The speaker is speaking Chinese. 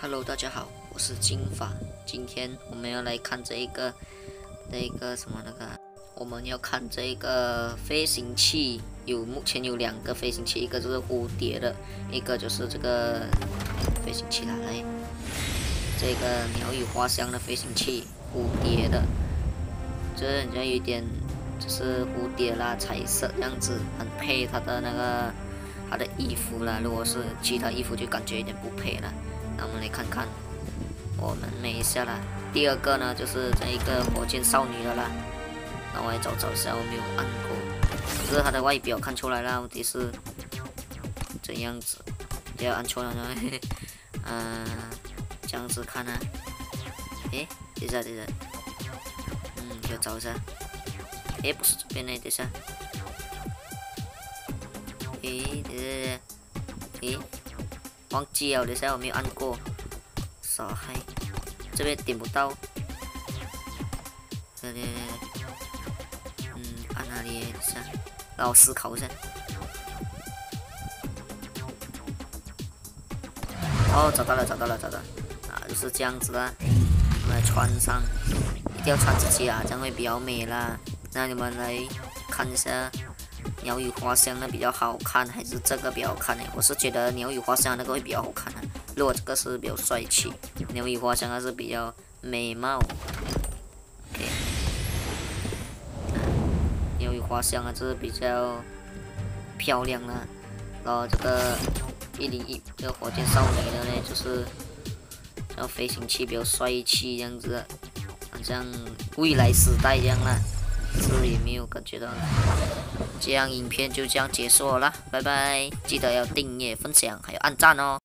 Hello，大家好，我是金发。今天我们要来看这个我们要看这个飞行器。目前有2个飞行器，一个就是蝴蝶的，一个就是这个飞行器啦。来，这个鸟语花香的飞行器，蝴蝶的，这人家有一点就是蝴蝶啦，彩色这样子，很配它的衣服啦。如果是其他衣服就感觉有点不配了。那我们来看看，我们美一下啦。第2个呢，就是这一个火箭少女的啦。那我来找一下，我没有按过。可是它的外表看出来了，问题是这样子，不要按错了呢。这样子看啊。等一下，给我找一下。不是这边呢，等一下。忘记了，等一下我没有按过，傻嗨，这边点不到。按哪里？等一下，让我思考一下。哦，找到了，就是这样子啦。我们来穿上，一定要穿自己啊，这样会比较美啦。那你们来看一下。鸟语花香的比较好看，还是这个比较好看呢？我是觉得鸟语花香那个会比较好看的。如果这个是比较帅气，鸟语花香它是比较美貌。OK， 鸟语花香啊，就是比较漂亮啦。然后这个101这个火箭少女的呢，就是这飞行器比较帅气这样子，好像未来时代这样啦。这里没有感觉到。这样影片就这样结束了啦，拜拜！记得要订阅、分享还有按赞哦。